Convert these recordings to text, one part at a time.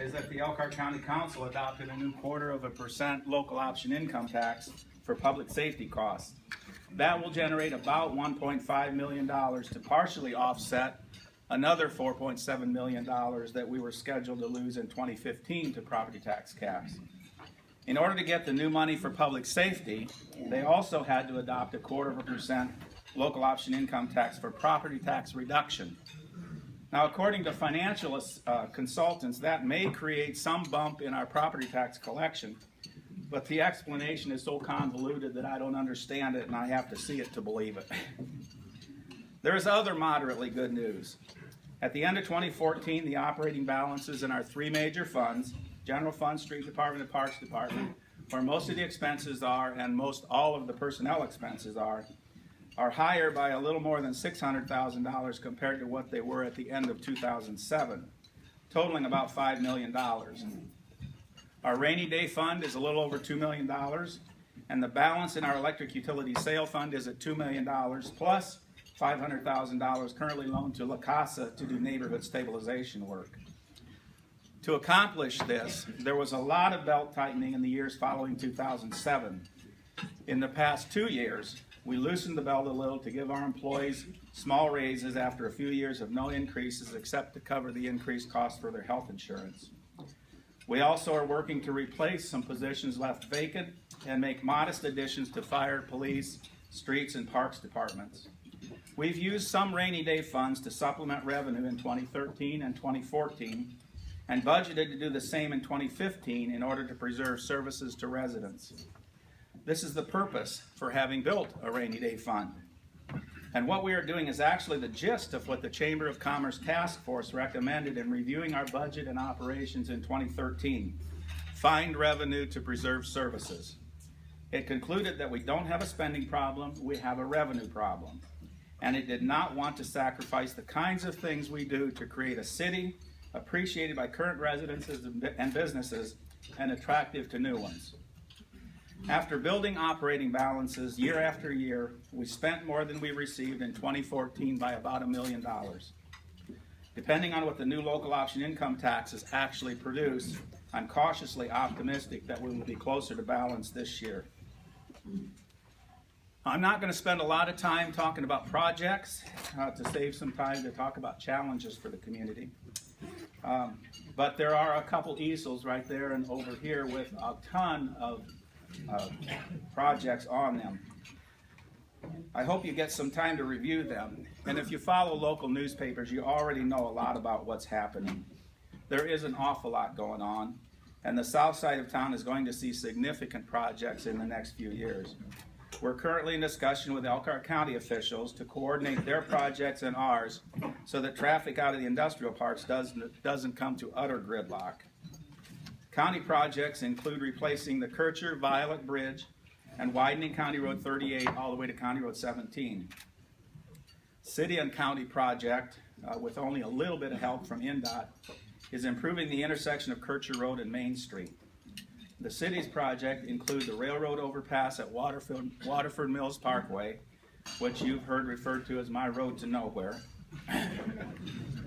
is that the Elkhart County Council adopted a new 0.25% local option income tax for public safety costs. That will generate about $1.5 million to partially offset another $4.7 million that we were scheduled to lose in 2015 to property tax caps. In order to get the new money for public safety, they also had to adopt a 0.25% local option income tax for property tax reduction. Now, according to financial consultants, that may create some bump in our property tax collection, but the explanation is so convoluted that I don't understand it and I have to see it to believe it. There is other moderately good news. At the end of 2014, the operating balances in our three major funds, General Fund, Street Department, and Parks Department, where most of the expenses are and most all of the personnel expenses are higher by a little more than $600,000 compared to what they were at the end of 2007, totaling about $5 million. Our rainy day fund is a little over $2 million, and the balance in our electric utility sale fund is at $2 million, plus $500,000 currently loaned to La Casa to do neighborhood stabilization work. To accomplish this, there was a lot of belt tightening in the years following 2007. In the past 2 years, we loosened the belt a little to give our employees small raises after a few years of no increases except to cover the increased cost for their health insurance. We also are working to replace some positions left vacant and make modest additions to fire, police, streets, and parks departments. We've used some rainy day funds to supplement revenue in 2013 and 2014 and budgeted to do the same in 2015 in order to preserve services to residents. This is the purpose for having built a rainy day fund. And what we are doing is actually the gist of what the Chamber of Commerce Task Force recommended in reviewing our budget and operations in 2013. Find revenue to preserve services. It concluded that we don't have a spending problem, we have a revenue problem. And it did not want to sacrifice the kinds of things we do to create a city appreciated by current residents and businesses and attractive to new ones. After building operating balances year after year, we spent more than we received in 2014 by about $1 million. Depending on what the new local option income taxes actually produce, I'm cautiously optimistic that we will be closer to balance this year. I'm not going to spend a lot of time talking about projects to save some time to talk about challenges for the community. But there are a couple easels right there and over here with a ton of projects on them. I hope you get some time to review them. And if you follow local newspapers, you already know a lot about what's happening. There is an awful lot going on, and the south side of town is going to see significant projects in the next few years. We're currently in discussion with Elkhart County officials to coordinate their projects and ours so that traffic out of the industrial parks doesn't come to utter gridlock. County projects include replacing the Kircher-Violet Bridge and widening County Road 38 all the way to County Road 17. City and county project, with only a little bit of help from INDOT, is improving the intersection of Kircher Road and Main Street. The city's project includes the railroad overpass at Waterford Mills Parkway, which you've heard referred to as my road to nowhere,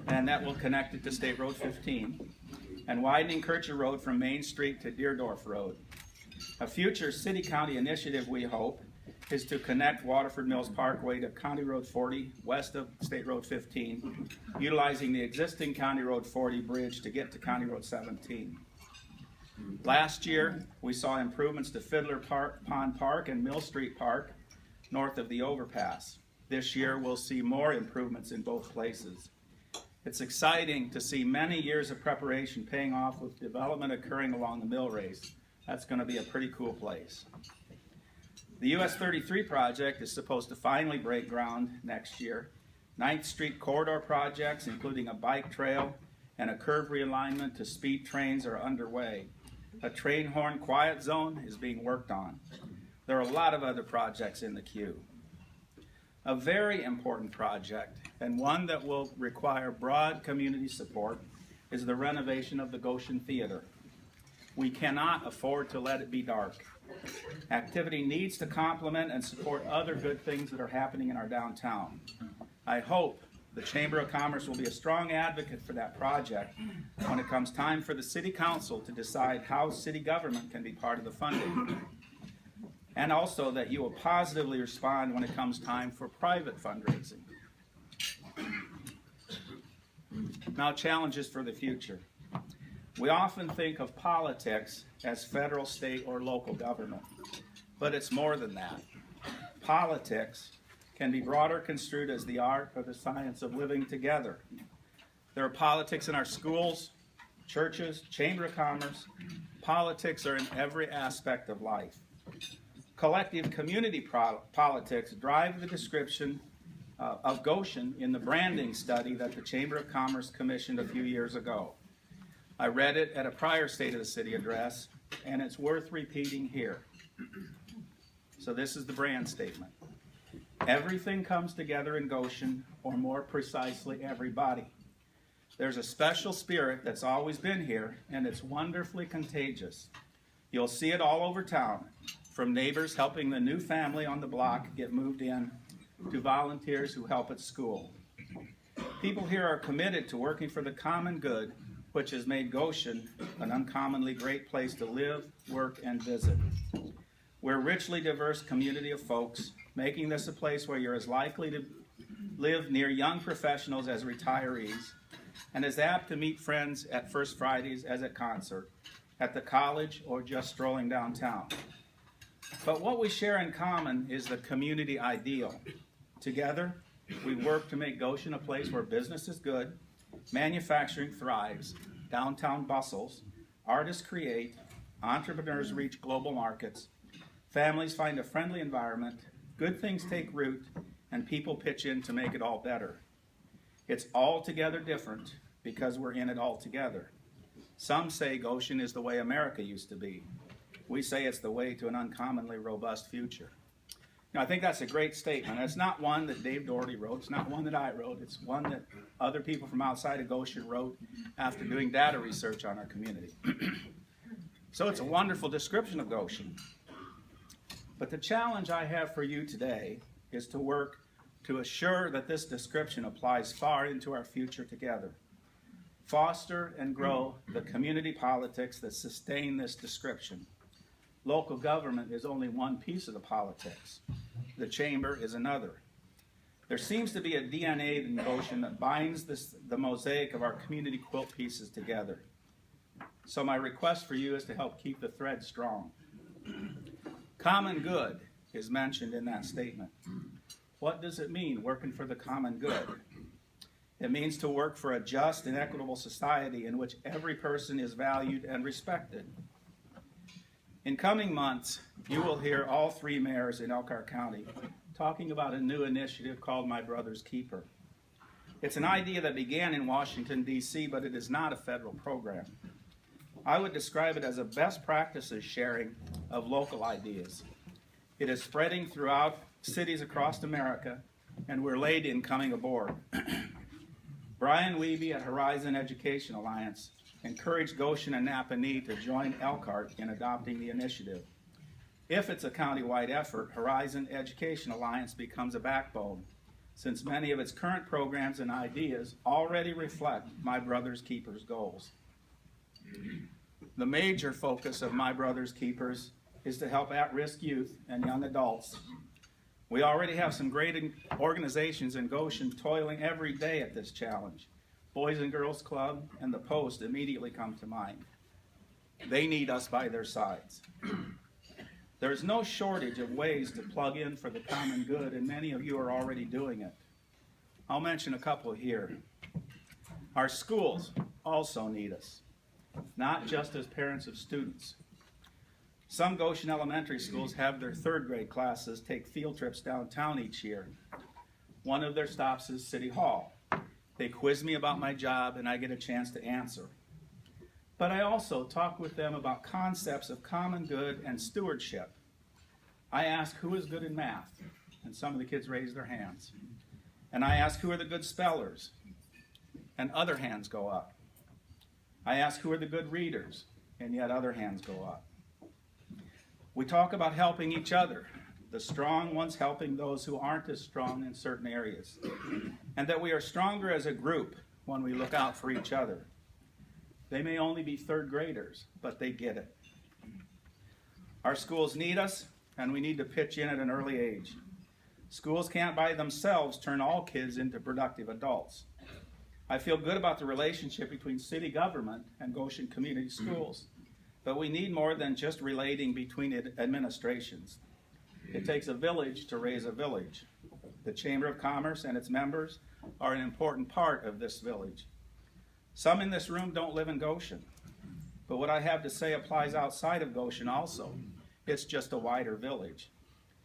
and that will connect it to State Road 15, and widening Kircher Road from Main Street to Deerdorf Road. A future city-county initiative, we hope, is to connect Waterford Mills Parkway to County Road 40 west of State Road 15, utilizing the existing County Road 40 bridge to get to County Road 17. Last year, we saw improvements to Fiddler Pond Park and Mill Street Park north of the overpass. This year, we'll see more improvements in both places. It's exciting to see many years of preparation paying off with development occurring along the mill race. That's going to be a pretty cool place. The US 33 project is supposed to finally break ground next year. 9th Street corridor projects, including a bike trail and a curve realignment to speed trains, are underway. A train horn quiet zone is being worked on. There are a lot of other projects in the queue. A very important project, and one that will require broad community support, is the renovation of the Goshen Theater. We cannot afford to let it be dark. Activity needs to complement and support other good things that are happening in our downtown. I hope The Chamber of Commerce will be a strong advocate for that project when it comes time for the City Council to decide how city government can be part of the funding. And also that you will positively respond when it comes time for private fundraising. Now, challenges for the future. We often think of politics as federal, state, or local government, but it's more than that. Politics can be broader construed as the art or the science of living together. There are politics in our schools, churches, Chamber of Commerce. Politics are in every aspect of life. Collective community politics drive the description of Goshen in the branding study that the Chamber of Commerce commissioned a few years ago. I read it at a prior State of the City address, and it's worth repeating here. So this is the brand statement. Everything comes together in Goshen, or more precisely, everybody. There's a special spirit that's always been here, and it's wonderfully contagious. You'll see it all over town, from neighbors helping the new family on the block get moved in, to volunteers who help at school. People here are committed to working for the common good, which has made Goshen an uncommonly great place to live, work, and visit. We're a richly diverse community of folks, making this a place where you're as likely to live near young professionals as retirees, and as apt to meet friends at First Fridays as at concert, at the college, or just strolling downtown. But what we share in common is the community ideal. Together, we work to make Goshen a place where business is good, manufacturing thrives, downtown bustles, artists create, entrepreneurs reach global markets, families find a friendly environment, good things take root, and people pitch in to make it all better. It's altogether different because we're in it all together. Some say Goshen is the way America used to be. We say it's the way to an uncommonly robust future. Now, I think that's a great statement. It's not one that Dave Doherty wrote. It's not one that I wrote. It's one that other people from outside of Goshen wrote after doing data research on our community. So it's a wonderful description of Goshen. But the challenge I have for you today is to work to assure that this description applies far into our future together. Foster and grow the community politics that sustain this description. Local government is only one piece of the politics. The chamber is another. There seems to be a DNA in Goshen that binds the mosaic of our community quilt pieces together. So my request for you is to help keep the thread strong. Common good is mentioned in that statement. What does it mean, working for the common good? It means to work for a just and equitable society in which every person is valued and respected. In coming months, you will hear all three mayors in Elkhart County talking about a new initiative called My Brother's Keeper. It's an idea that began in Washington, D.C., but it is not a federal program. I would describe it as a best practices sharing of local ideas. It is spreading throughout cities across America, and we're late in coming aboard. Brian Wiebe at Horizon Education Alliance encouraged Goshen and Napanee to join Elkhart in adopting the initiative. If it's a county-wide effort, Horizon Education Alliance becomes a backbone, since many of its current programs and ideas already reflect My Brother's Keepers goals. The major focus of My Brother's Keepers is to help at-risk youth and young adults. We already have some great organizations in Goshen toiling every day at this challenge. Boys and Girls Club and the Post immediately come to mind. They need us by their sides. There is no shortage of ways to plug in for the common good, and many of you are already doing it. I'll mention a couple here. Our schools also need us, not just as parents of students. Some Goshen elementary schools have their third grade classes take field trips downtown each year. One of their stops is City Hall. They quiz me about my job and I get a chance to answer. But I also talk with them about concepts of common good and stewardship. I ask who is good in math, and some of the kids raise their hands. And I ask who are the good spellers, and other hands go up. I ask who are the good readers, and yet other hands go up. We talk about helping each other, the strong ones helping those who aren't as strong in certain areas. and that we are stronger as a group when we look out for each other. They may only be third graders, but they get it. Our schools need us, and we need to pitch in at an early age. Schools can't by themselves turn all kids into productive adults. I feel good about the relationship between city government and Goshen Community Schools, but we need more than just relating between administrations. It takes a village to raise a village. The Chamber of Commerce and its members are an important part of this village. Some in this room don't live in Goshen, but what I have to say applies outside of Goshen also. It's just a wider village.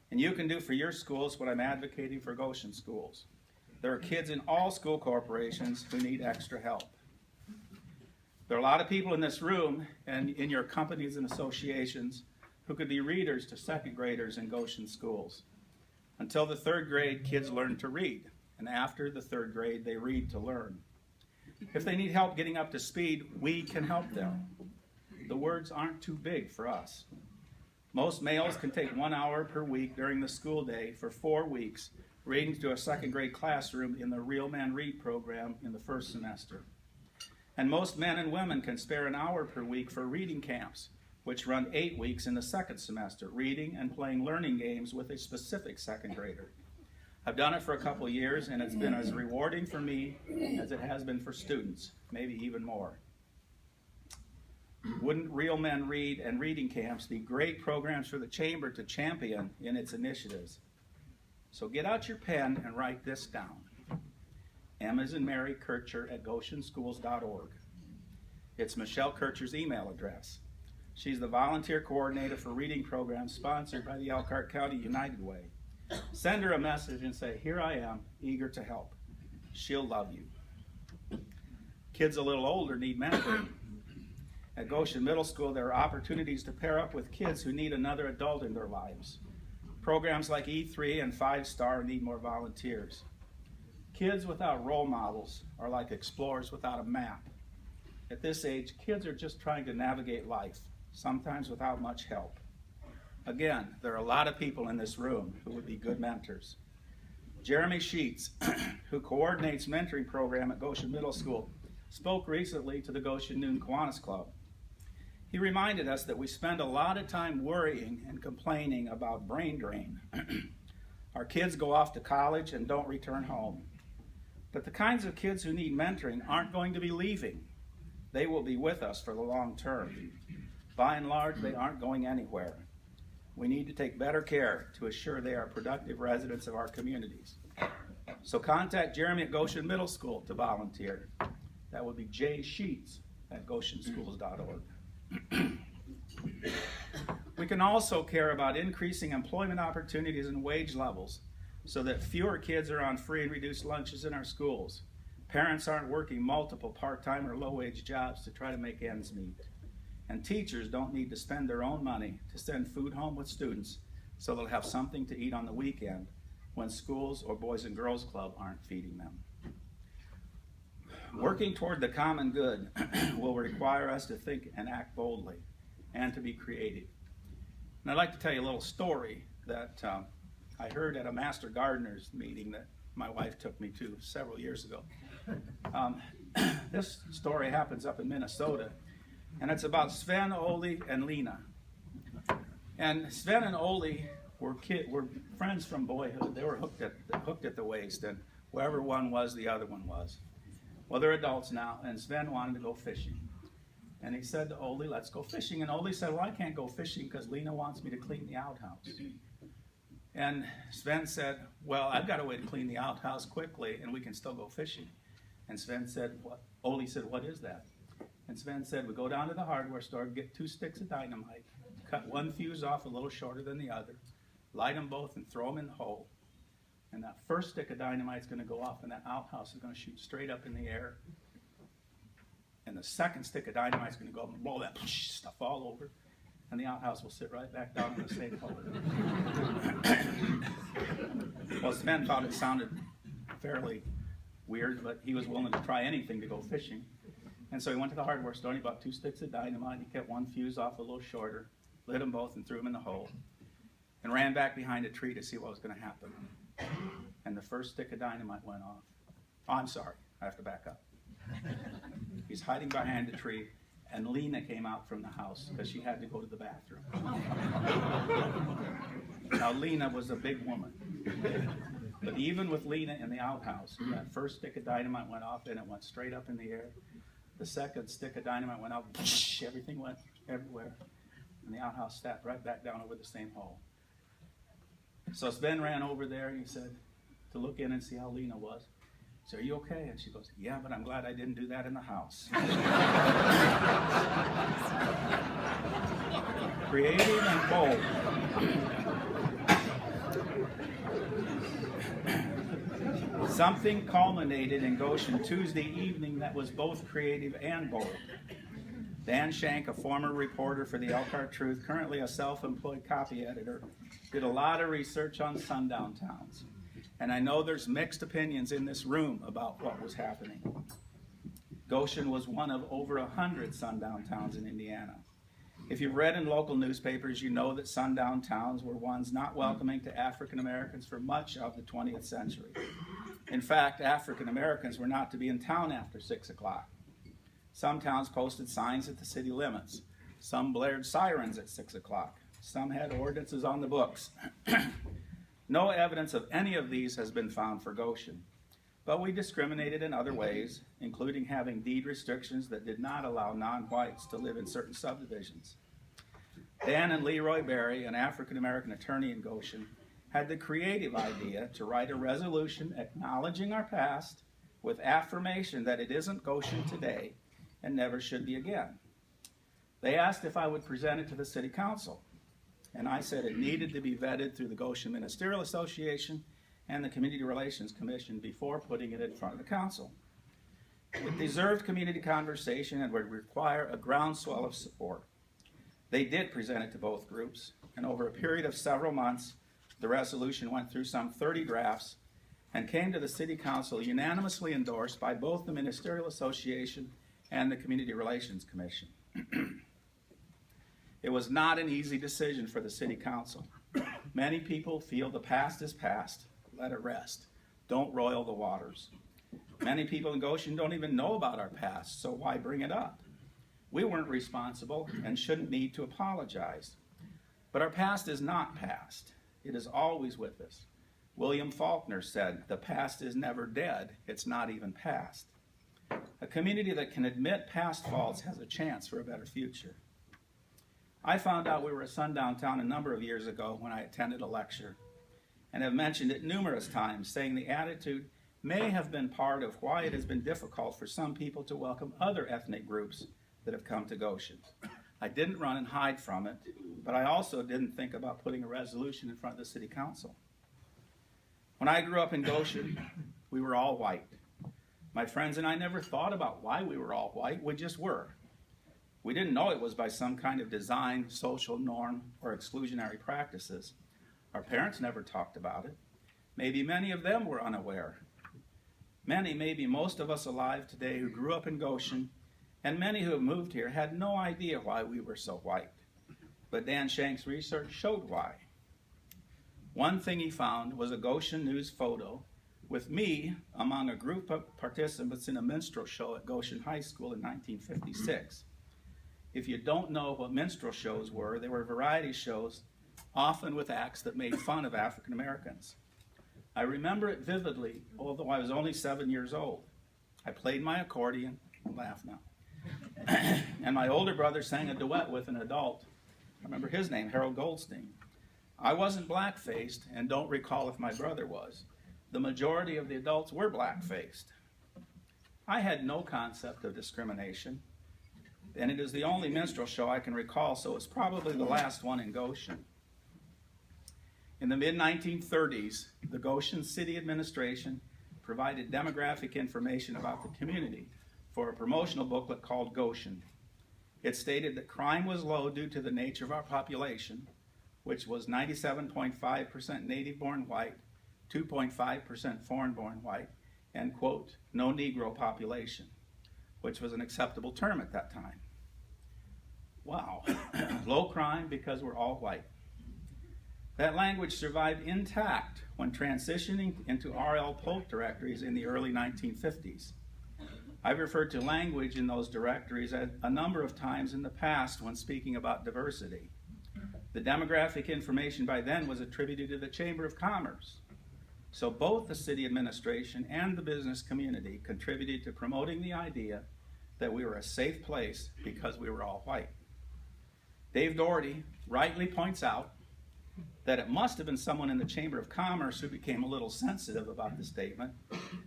And you can do for your schools what I'm advocating for Goshen schools. There are kids in all school corporations who need extra help. There are a lot of people in this room and in your companies and associations who could be readers to second graders in Goshen schools. Until the third grade, kids learn to read, and after the third grade, they read to learn. If they need help getting up to speed, we can help them. The words aren't too big for us. Most males can take 1 hour per week during the school day for 4 weeks, reading to a second grade classroom in the Real Men Read program in the first semester. And most men and women can spare an hour per week for reading camps, which run 8 weeks in the second semester, reading and playing learning games with a specific second grader. I've done it for a couple years, and it's been as rewarding for me as it has been for students, maybe even more. Wouldn't Real Men Read and reading camps be great programs for the Chamber to champion in its initiatives? So get out your pen and write this down. M as in Mary Kircher at goshenschools.org. It's Michelle Kircher's email address. She's the volunteer coordinator for reading programs sponsored by the Elkhart County United Way. Send her a message and say, here I am, eager to help. She'll love you. Kids a little older need mentoring. At Goshen Middle School, there are opportunities to pair up with kids who need another adult in their lives. Programs like E3 and 5 Star need more volunteers. Kids without role models are like explorers without a map. At this age, kids are just trying to navigate life, sometimes without much help. Again, there are a lot of people in this room who would be good mentors. Jeremy Sheets, who coordinates mentoring program at Goshen Middle School, spoke recently to the Goshen Noon Kiwanis Club. He reminded us that we spend a lot of time worrying and complaining about brain drain. Our kids go off to college and don't return home. But the kinds of kids who need mentoring aren't going to be leaving. They will be with us for the long term. By and large, they aren't going anywhere. We need to take better care to assure they are productive residents of our communities. So contact Jeremy at Goshen Middle School to volunteer. That would be J. Sheets at goshenschools.org. We can also care about increasing employment opportunities and wage levels so that fewer kids are on free and reduced lunches in our schools. Parents aren't working multiple part-time or low-wage jobs to try to make ends meet. And teachers don't need to spend their own money to send food home with students so they'll have something to eat on the weekend when schools or Boys and Girls Club aren't feeding them. Working toward the common good will require us to think and act boldly and to be creative. And I'd like to tell you a little story that I heard at a Master Gardeners meeting that my wife took me to several years ago. This story happens up in Minnesota, and it's about Sven, Ole, and Lena. And Sven and Ole were friends from boyhood. They were hooked at the waist, and wherever one was, the other one was. Well, they're adults now, and Sven wanted to go fishing. And he said to Ole, let's go fishing. And Ole said, well, I can't go fishing because Lena wants me to clean the outhouse. And Sven said, well, I've got a way to clean the outhouse quickly, and we can still go fishing. And Sven said, what? Ole said, what is that? And Sven said, we go down to the hardware store, get 2 sticks of dynamite, cut one fuse off a little shorter than the other, light them both, and throw them in the hole. And that first stick of dynamite is going to go off, and that outhouse is going to shoot straight up in the air. And the second stick of dynamite is going to go up and blow that stuff all over, and the outhouse will sit right back down in the same hole. Well, Sven thought it sounded fairly weird, but he was willing to try anything to go fishing. And so he went to the hardware store, and he bought 2 sticks of dynamite. He kept one fuse off a little shorter, lit them both, and threw them in the hole, and ran back behind a tree to see what was going to happen. And the first stick of dynamite went off. Oh, I'm sorry, I have to back up. He's hiding behind a tree, and Lena came out from the house because she had to go to the bathroom. Now, Lena was a big woman. But even with Lena in the outhouse, that first stick of dynamite went off and it went straight up in the air. The second stick of dynamite went off, everything went everywhere. And the outhouse stepped right back down over the same hole. So Sven ran over there and he said, to look in and see how Lena was. So, are you okay? And she goes, yeah, but I'm glad I didn't do that in the house. Creative and bold. Something culminated in Goshen Tuesday evening that was both creative and bold. Dan Shank, a former reporter for the Elkhart Truth, currently a self-employed copy editor, did a lot of research on sundown towns. And I know there's mixed opinions in this room about what was happening. Goshen was one of over 100 sundown towns in Indiana. If you've read in local newspapers, you know that sundown towns were ones not welcoming to African Americans for much of the 20th century. In fact, African Americans were not to be in town after 6 o'clock. Some towns posted signs at the city limits. Some blared sirens at 6 o'clock. Some had ordinances on the books. No evidence of any of these has been found for Goshen, but we discriminated in other ways, including having deed restrictions that did not allow non-whites to live in certain subdivisions. Dan and Leroy Berry, an African-American attorney in Goshen, had the creative idea to write a resolution acknowledging our past with affirmation that it isn't Goshen today and never should be again. They asked if I would present it to the city council. And I said it needed to be vetted through the Goshen Ministerial Association and the Community Relations Commission before putting it in front of the council. It deserved community conversation and would require a groundswell of support. They did present it to both groups, and over a period of several months, the resolution went through some 30 drafts and came to the city council unanimously endorsed by both the Ministerial Association and the Community Relations Commission. It was not an easy decision for the city council. Many people feel the past is past, let it rest. Don't roil the waters. Many people in Goshen don't even know about our past, so why bring it up? We weren't responsible and shouldn't need to apologize. But our past is not past. It is always with us. William Faulkner said, the past is never dead, it's not even past. A community that can admit past faults has a chance for a better future. I found out we were a sundown town a number of years ago when I attended a lecture, and have mentioned it numerous times, saying the attitude may have been part of why it has been difficult for some people to welcome other ethnic groups that have come to Goshen. I didn't run and hide from it, but I also didn't think about putting a resolution in front of the city council. When I grew up in Goshen, we were all white. My friends and I never thought about why we were all white, we just were. We didn't know it was by some kind of design, social norm, or exclusionary practices. Our parents never talked about it. Maybe many of them were unaware. Many, maybe most of us alive today who grew up in Goshen, and many who have moved here, had no idea why we were so white. But Dan Shank's research showed why. One thing he found was a Goshen News photo with me among a group of participants in a minstrel show at Goshen High School in 1956. If you don't know what minstrel shows were, they were variety shows, often with acts that made fun of African Americans. I remember it vividly, although I was only 7 years old. I played my accordion, laugh now, and my older brother sang a duet with an adult. I remember his name, Harold Goldstein. I wasn't black-faced, and don't recall if my brother was. The majority of the adults were black-faced. I had no concept of discrimination, and it is the only minstrel show I can recall, so it's probably the last one in Goshen. In the mid-1930s, the Goshen City Administration provided demographic information about the community for a promotional booklet called Goshen. It stated that crime was low due to the nature of our population, which was 97.5% native-born white, 2.5% foreign-born white, and, quote, no Negro population, which was an acceptable term at that time. Wow. Low crime because we're all white. That language survived intact when transitioning into RL Polk directories in the early 1950s. I've referred to language in those directories a number of times in the past when speaking about diversity. The demographic information by then was attributed to the Chamber of Commerce. So both the city administration and the business community contributed to promoting the idea that we were a safe place because we were all white. Dave Doherty rightly points out that it must have been someone in the Chamber of Commerce who became a little sensitive about the statement,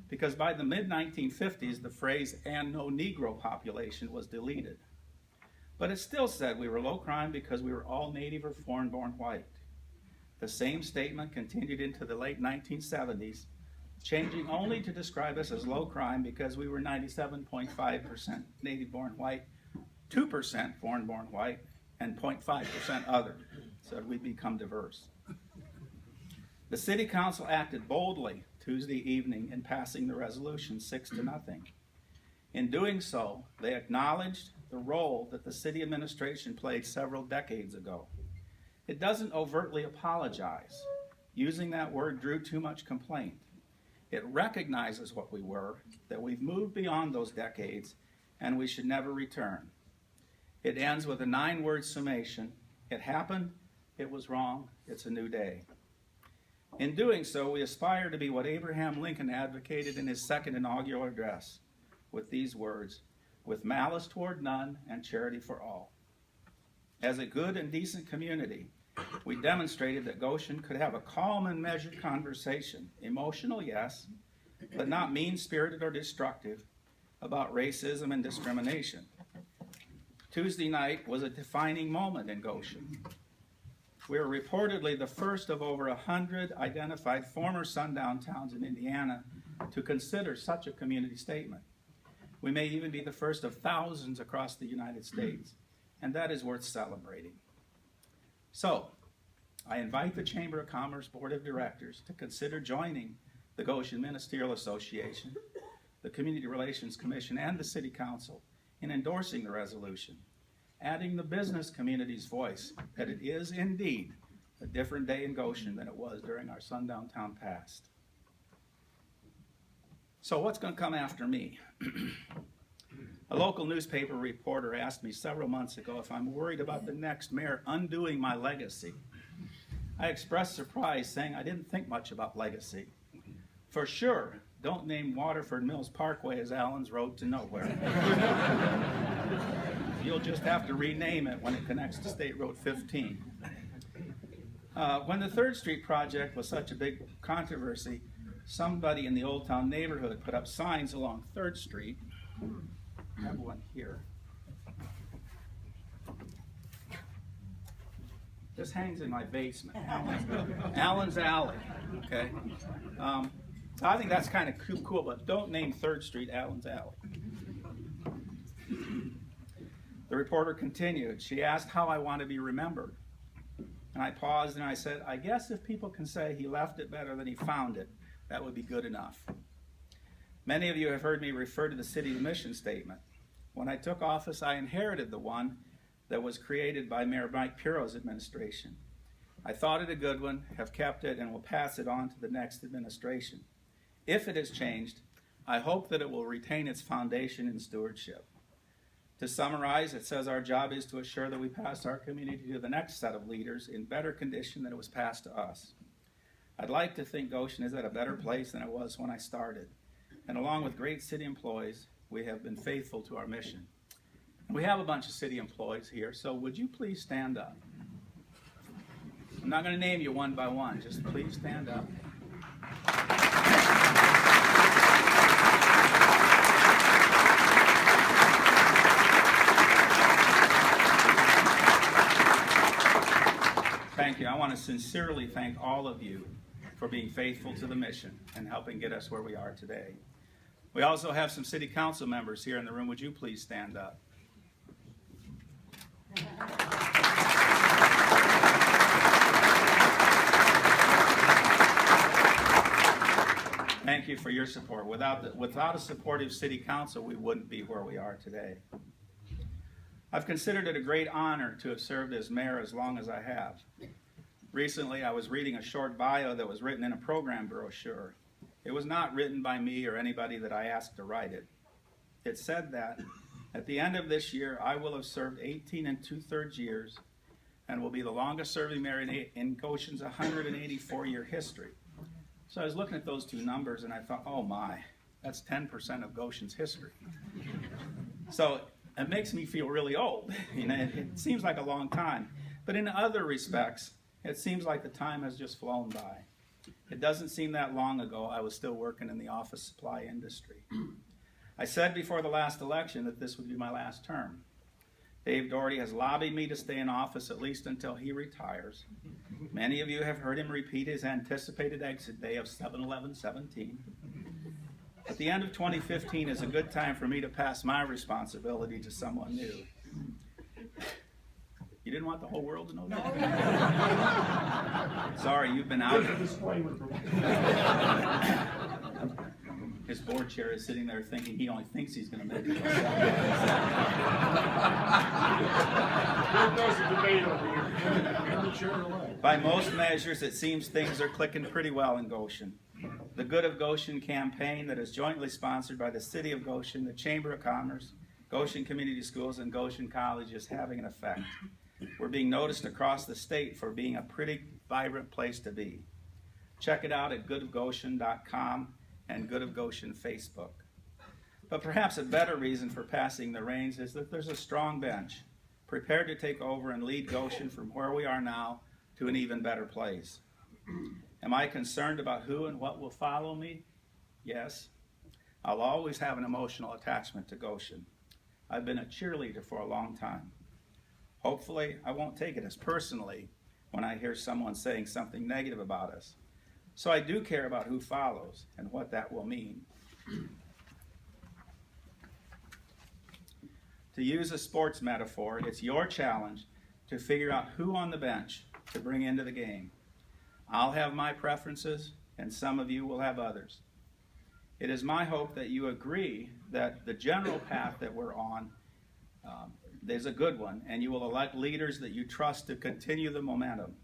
because by the mid-1950s, the phrase "and no Negro population" was deleted. But it still said we were low crime because we were all native or foreign-born white. The same statement continued into the late 1970s, changing only to describe us as low crime because we were 97.5% native-born white, 2% foreign-born white, and 0.5% other, so we become diverse. The City Council acted boldly Tuesday evening in passing the resolution 6-0. In doing so, they acknowledged the role that the city administration played several decades ago. It doesn't overtly apologize. Using that word drew too much complaint. It recognizes what we were, that we've moved beyond those decades, and we should never return. It ends with a 9-word summation. It happened, it was wrong, it's a new day. In doing so, we aspire to be what Abraham Lincoln advocated in his second inaugural address, with these words, "with malice toward none and charity for all." As a good and decent community, we demonstrated that Goshen could have a calm and measured conversation, emotional, yes, but not mean-spirited or destructive, about racism and discrimination. Tuesday night was a defining moment in Goshen. We were reportedly the first of over 100 identified former sundown towns in Indiana to consider such a community statement. We may even be the first of thousands across the United States, and that is worth celebrating. So, I invite the Chamber of Commerce Board of Directors to consider joining the Goshen Ministerial Association, the Community Relations Commission, and the City Council in endorsing the resolution, adding the business community's voice that it is indeed a different day in Goshen than it was during our sundown town past. So what's going to come after me? A local newspaper reporter asked me several months ago if I'm worried about the next mayor undoing my legacy. I expressed surprise, saying I didn't think much about legacy. For sure, don't name Waterford Mills Parkway as Allan's Road to Nowhere. You'll just have to rename it when it connects to State Road 15. When the 3rd Street project was such a big controversy, somebody in the Old Town neighborhood put up signs along 3rd Street. I have one here. This hangs in my basement. Allan's Alley. Okay. So I think that's kind of cool, but don't name 3rd Street Allan's Alley. The reporter continued. She asked how I want to be remembered. And I paused and I said, I guess if people can say he left it better than he found it, that would be good enough. Many of you have heard me refer to the city's mission statement. When I took office, I inherited the one that was created by Mayor Mike Piro's administration. I thought it a good one, have kept it, and will pass it on to the next administration. If it is changed, I hope that it will retain its foundation in stewardship. To summarize, it says our job is to assure that we pass our community to the next set of leaders in better condition than it was passed to us. I'd like to think Goshen is at a better place than it was when I started. And along with great city employees, we have been faithful to our mission. And we have a bunch of city employees here, so would you please stand up? I'm not going to name you one by one, just please stand up. Thank you. I want to sincerely thank all of you for being faithful to the mission and helping get us where we are today. We also have some city council members here in the room. Would you please stand up? Thank you for your support. Without a supportive city council, we wouldn't be where we are today. I've considered it a great honor to have served as mayor as long as I have. Recently, I was reading a short bio that was written in a program brochure. It was not written by me or anybody that I asked to write it. It said that at the end of this year, I will have served 18 2/3 years and will be the longest serving mayor in Goshen's 184-year history. So I was looking at those two numbers and I thought, oh my, that's 10% of Goshen's history. So it makes me feel really old. You know, it seems like a long time. But in other respects, it seems like the time has just flown by. It doesn't seem that long ago I was still working in the office supply industry. I said before the last election that this would be my last term. Dave Doherty has lobbied me to stay in office at least until he retires. Many of you have heard him repeat his anticipated exit day of 7/11/17. At the end of 2015 is a good time for me to pass my responsibility to someone new. You didn't want the whole world to know that? Sorry, you've been out. His board chair is sitting there thinking he only thinks he's going to make it. By most measures, it seems things are clicking pretty well in Goshen. The Good of Goshen campaign that is jointly sponsored by the City of Goshen, the Chamber of Commerce, Goshen Community Schools, and Goshen College is having an effect. We're being noticed across the state for being a pretty vibrant place to be. Check it out at goodofgoshen.com and Good of Goshen Facebook. But perhaps a better reason for passing the reins is that there's a strong bench prepared to take over and lead Goshen from where we are now to an even better place. Am I concerned about who and what will follow me? Yes. I'll always have an emotional attachment to Goshen. I've been a cheerleader for a long time. Hopefully, I won't take it as personally when I hear someone saying something negative about us. So I do care about who follows and what that will mean. To use a sports metaphor, it's your challenge to figure out who on the bench to bring into the game. I'll have my preferences, and some of you will have others. It is my hope that you agree that the general path that we're on is a good one, and you will elect leaders that you trust to continue the momentum.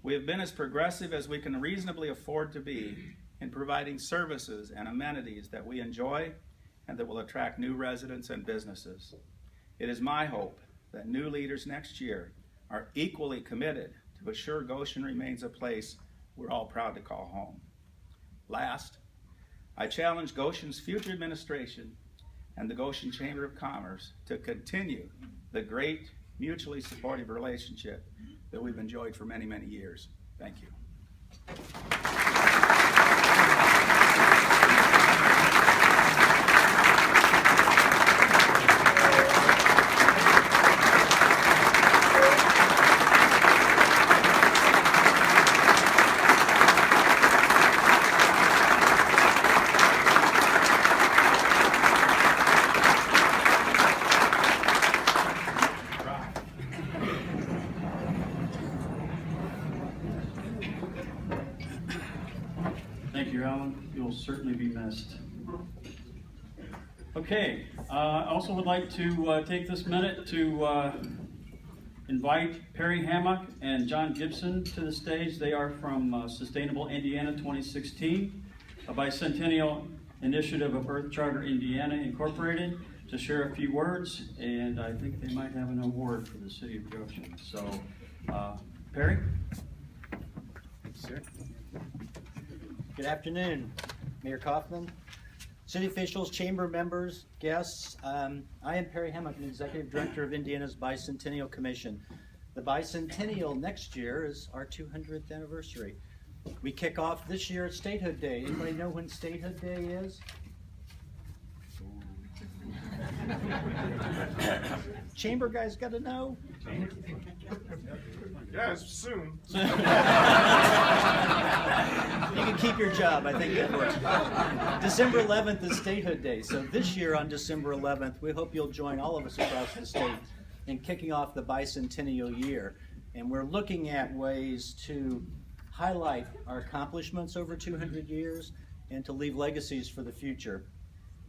We have been as progressive as we can reasonably afford to be in providing services and amenities that we enjoy and that will attract new residents and businesses. It is my hope that new leaders next year are equally committed to assure Goshen remains a place we're all proud to call home. Last, I challenge Goshen's future administration and the Goshen Chamber of Commerce to continue the great mutually supportive relationship that we've enjoyed for many, many years. Thank you. Thank you, Allan. You'll certainly be missed. Okay, I also would like to take this minute to invite Perry Hammock and John Gibson to the stage. They are from Sustainable Indiana 2016, a bicentennial initiative of Earth Charter Indiana Incorporated, to share a few words, and I think they might have an award for the city of Goshen. So, Perry? Thanks, sir. Good afternoon, Mayor Kauffman, city officials, chamber members, guests. I am Perry Hammock, the Executive Director of Indiana's Bicentennial Commission. The Bicentennial next year is our 200th anniversary. We kick off this year at Statehood Day. Anybody know when Statehood Day is? Chamber guys got to know? Yes, soon. You can keep your job. I think that works. December 11th is Statehood Day. So this year on December 11th, we hope you'll join all of us across the state in kicking off the bicentennial year. And we're looking at ways to highlight our accomplishments over 200 years and to leave legacies for the future.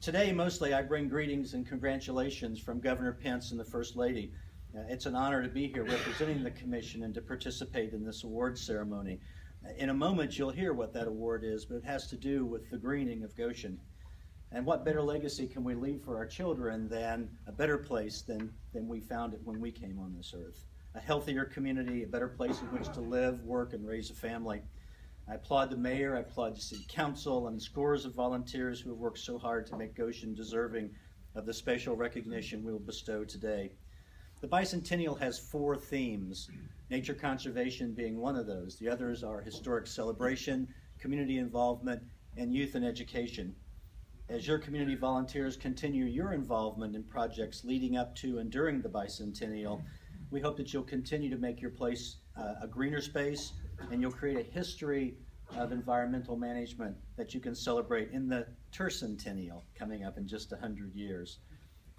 Today, mostly, I bring greetings and congratulations from Governor Pence and the First Lady. It's an honor to be here representing the Commission and to participate in this award ceremony. In a moment, you'll hear what that award is, but it has to do with the greening of Goshen. And what better legacy can we leave for our children than a better place than we found it when we came on this earth? A healthier community, a better place in which to live, work, and raise a family. I applaud the mayor, I applaud the city council, and scores of volunteers who have worked so hard to make Goshen deserving of the special recognition we will bestow today. The bicentennial has 4 themes, nature conservation being one of those. The others are historic celebration, community involvement, and youth and education. As your community volunteers continue your involvement in projects leading up to and during the bicentennial, we hope that you'll continue to make your place a greener space, and you'll create a history of environmental management that you can celebrate in the tercentennial coming up in just 100 years.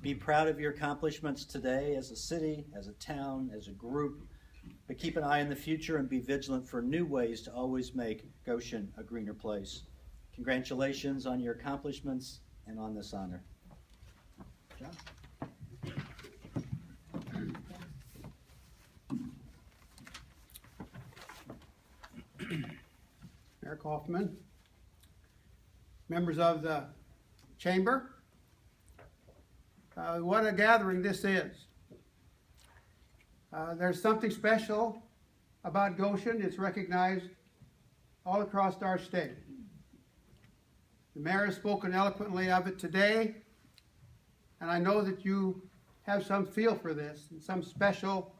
Be proud of your accomplishments today as a city, as a town, as a group, but keep an eye on the future and be vigilant for new ways to always make Goshen a greener place. Congratulations on your accomplishments and on this honor. John? Mayor Kauffman, members of the chamber, what a gathering this is. There's something special about Goshen. It's recognized all across our state. The mayor has spoken eloquently of it today, and I know that you have some feel for this and some special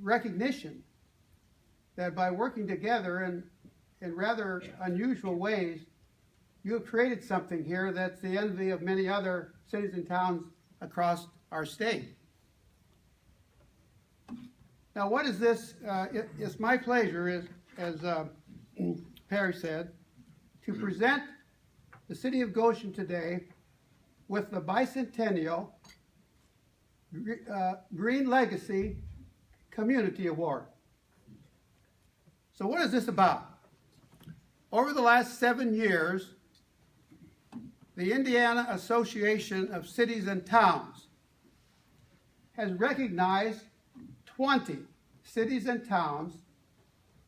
recognition that by working together in rather unusual ways, you have created something here that's the envy of many other cities and towns across our state. Now, what is this? It's my pleasure, as Perry said, to present the city of Goshen today with the bicentennial Green Legacy Community Award. So what is this about? Over the last 7 years, the Indiana Association of Cities and Towns has recognized 20 cities and towns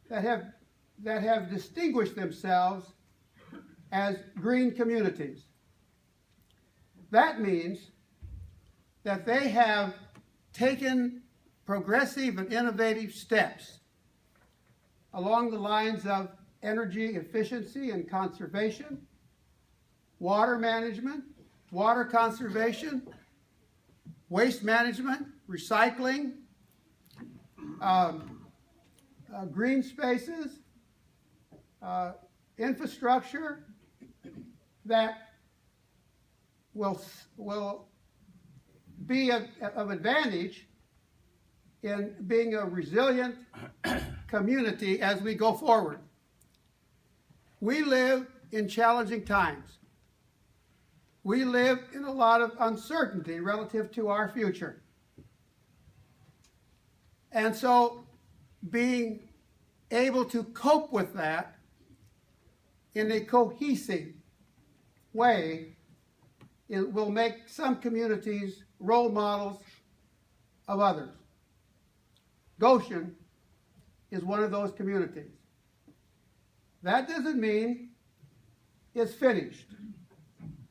that have distinguished themselves as green communities. That means that they have taken progressive and innovative steps along the lines of energy efficiency and conservation, water management, water conservation, waste management, recycling, green spaces, infrastructure that will be of advantage in being a resilient community as we go forward. We live in challenging times. We live in a lot of uncertainty relative to our future. And so being able to cope with that in a cohesive way, it will make some communities role models of others. Goshen is one of those communities. That doesn't mean it's finished.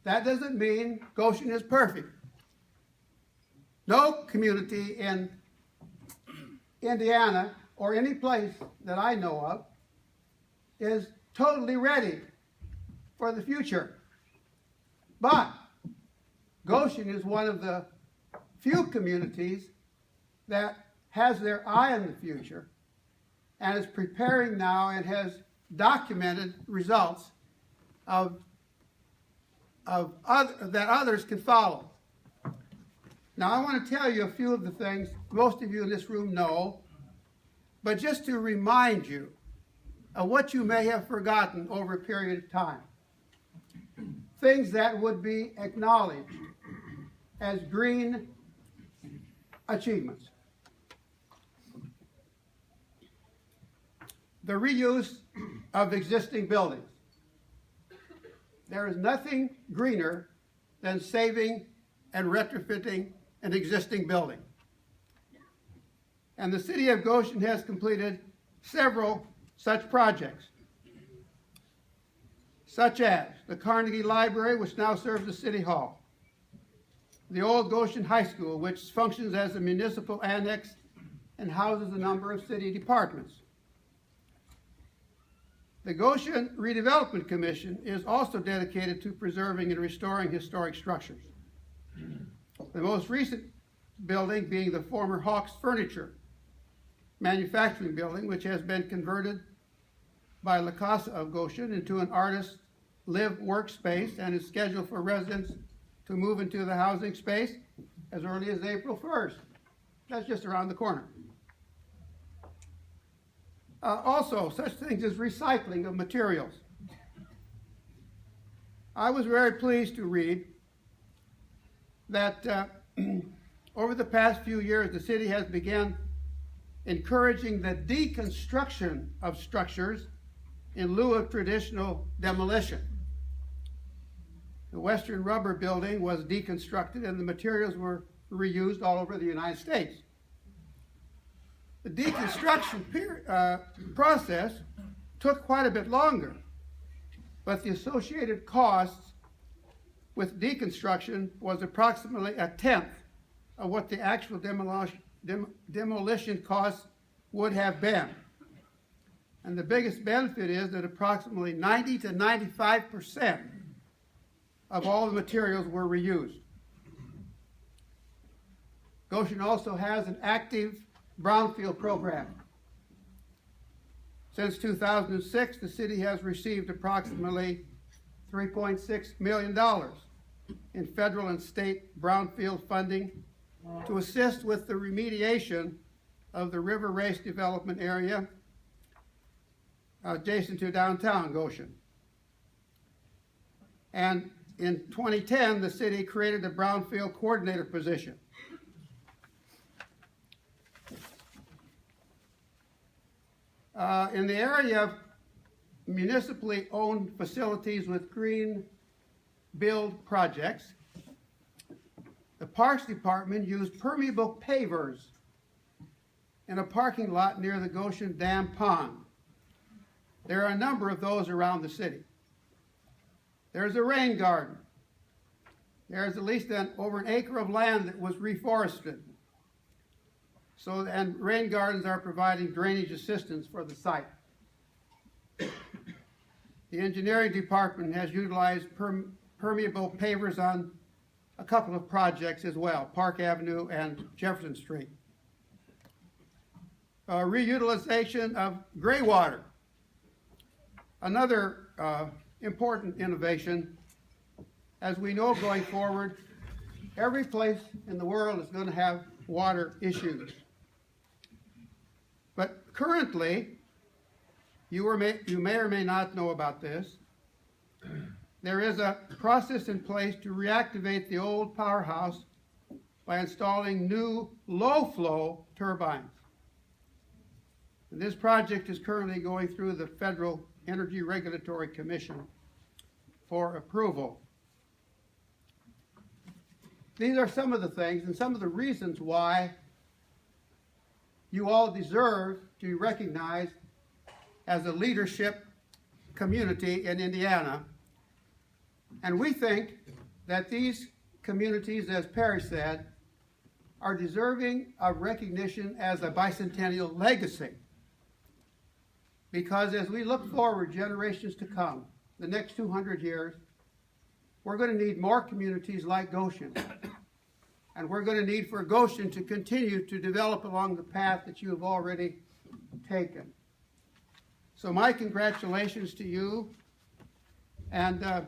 That doesn't mean Goshen is perfect. No community in Indiana or any place that I know of is totally ready for the future. But Goshen is one of the few communities that has their eye on the future and is preparing now and has documented results that others can follow. Now, I want to tell you a few of the things most of you in this room know, but just to remind you of what you may have forgotten over a period of time. Things that would be acknowledged as green achievements. The reuse of existing buildings. There is nothing greener than saving and retrofitting an existing building. And the city of Goshen has completed several such projects, such as the Carnegie Library, which now serves as City Hall, the old Goshen High School, which functions as a municipal annex and houses a number of city departments. The Goshen Redevelopment Commission is also dedicated to preserving and restoring historic structures. The most recent building being the former Hawks Furniture manufacturing building, which has been converted by La Casa of Goshen into an artist live workspace and is scheduled for residents to move into the housing space as early as April 1st. That's just around the corner. Also, such things as recycling of materials. I was very pleased to read that over the past few years, the city has begun encouraging the deconstruction of structures in lieu of traditional demolition. The Western Rubber Building was deconstructed and the materials were reused all over the United States. The deconstruction process took quite a bit longer, but the associated costs with deconstruction was approximately a tenth of what the actual demolition costs would have been. And the biggest benefit is that approximately 90 to 95% of all the materials were reused. Goshen also has an active brownfield program. Since 2006, the city has received approximately $3.6 million in federal and state brownfield funding to assist with the remediation of the River Race development area adjacent to downtown Goshen. And in 2010, the city created a brownfield coordinator position. In the area of municipally owned facilities with green build projects, the Parks Department used permeable pavers in a parking lot near the Goshen Dam Pond. There are a number of those around the city. There's a rain garden. There's at least over an acre of land that was reforested. And rain gardens are providing drainage assistance for the site. The engineering department has utilized permeable pavers on a couple of projects as well, Park Avenue and Jefferson Street. Reutilization of gray water. Another important innovation. As we know going forward, every place in the world is going to have water issues. But currently, you may or may not know about this, there is a process in place to reactivate the old powerhouse by installing new low-flow turbines. And this project is currently going through the Federal Energy Regulatory Commission for approval. These are some of the things and some of the reasons why you all deserve to be recognized as a leadership community in Indiana. And we think that these communities, as Perry said, are deserving of recognition as a bicentennial legacy. Because as we look forward generations to come, the next 200 years, we're going to need more communities like Goshen. And we're going to need for Goshen to continue to develop along the path that you have already taken. So my congratulations to you. And I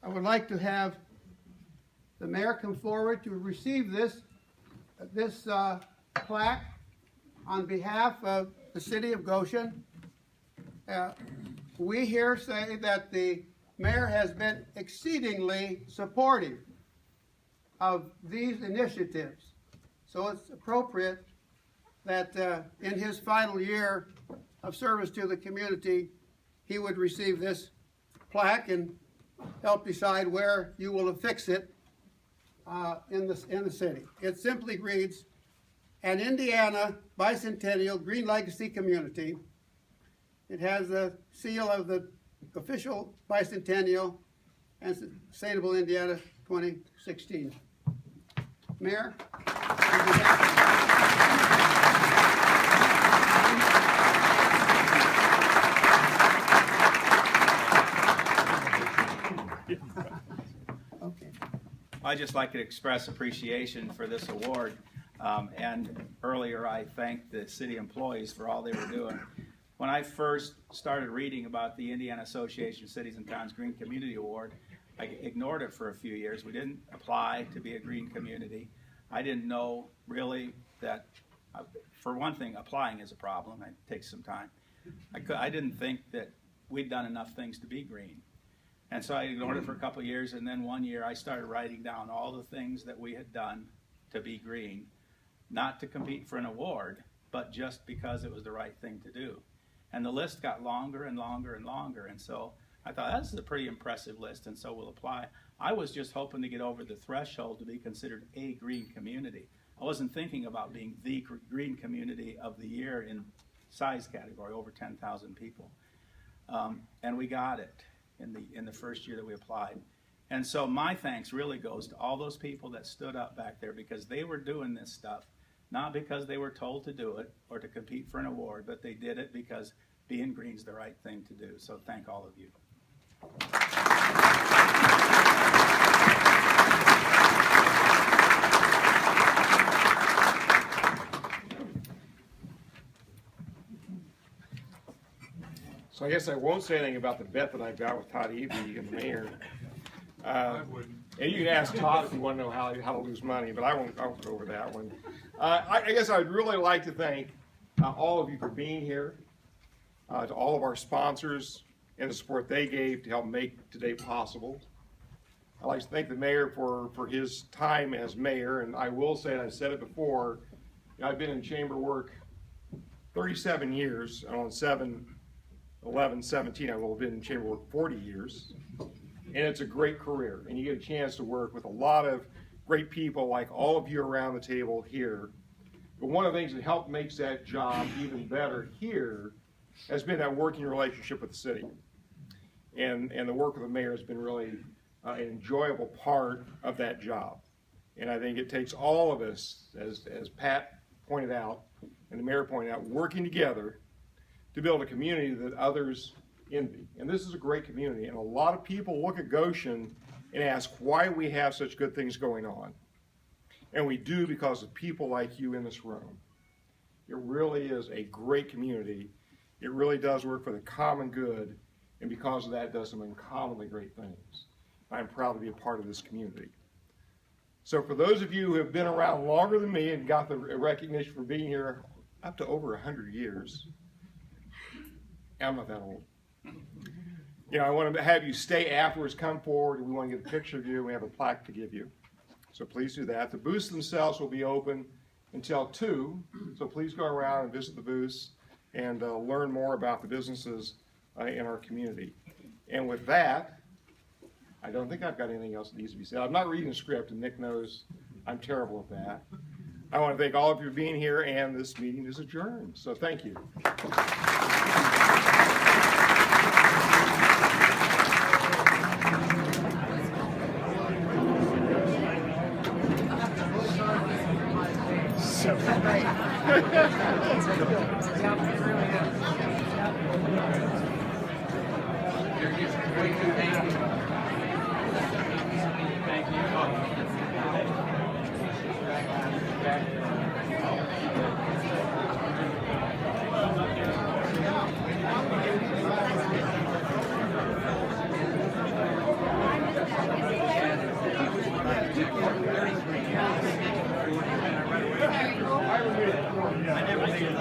would like to have the mayor come forward to receive this plaque on behalf of the city of Goshen. We here say that the mayor has been exceedingly supportive of these initiatives. So it's appropriate that in his final year of service to the community, he would receive this plaque, and help decide where you will affix it in the city. It simply reads, an Indiana Bicentennial Green Legacy Community. It has the seal of the official bicentennial and Sustainable Indiana 2016. Mayor? Okay. I'd just like to express appreciation for this award. And earlier I thanked the city employees for all they were doing. When I first started reading about the Indiana Association of Cities and Towns Green Community Award, I ignored it for a few years. We didn't apply to be a green community. I didn't know really that, for one thing, applying is a problem. It takes some time. I didn't think that we'd done enough things to be green. And so I ignored it for a couple of years, and then one year I started writing down all the things that we had done to be green, not to compete for an award, but just because it was the right thing to do. And the list got longer and longer and longer, and so I thought, that's a pretty impressive list, and so we'll apply. I was just hoping to get over the threshold to be considered a green community. I wasn't thinking about being the green community of the year in size category, over 10,000 people. And we got it in the first year that we applied. And so my thanks really goes to all those people that stood up back there, because they were doing this stuff, not because they were told to do it or to compete for an award, but they did it because being green's the right thing to do. So thank all of you. So I guess I won't say anything about the bet that I've got with Todd Evey and the mayor. And you can ask Todd if you want to know how to lose money, but I won't go over that one. I guess I would really like to thank all of you for being here, to all of our sponsors and the support they gave to help make today possible. I'd like to thank the mayor for his time as mayor, and I will say, and I've said it before, I've been in chamber work 37 years, and on 11, 17, I will have been in chamber work 40 years. And it's a great career, and you get a chance to work with a lot of great people like all of you around the table here. But one of the things that helped makes that job even better here has been that working relationship with the city. And the work with the mayor has been really an enjoyable part of that job. And I think it takes all of us, as Pat pointed out, and the mayor pointed out, working together to build a community that others envy. And this is a great community, and a lot of people look at Goshen and ask why we have such good things going on. And we do because of people like you in this room. It really is a great community. It really does work for the common good, and because of that, it does some uncommonly great things. I'm proud to be a part of this community. So for those of you who have been around longer than me and got the recognition for being here up to over 100 years, I'm not that old. I want to have you stay afterwards, come forward, and we want to get a picture of you. We have a plaque to give you. So please do that. The booths themselves will be open until 2, so please go around and visit the booths and learn more about the businesses in our community. And with that, I don't think I've got anything else that needs to be said. I'm not reading the script, and Nick knows I'm terrible at that. I want to thank all of you for being here, and this meeting is adjourned. So thank you. I never made it.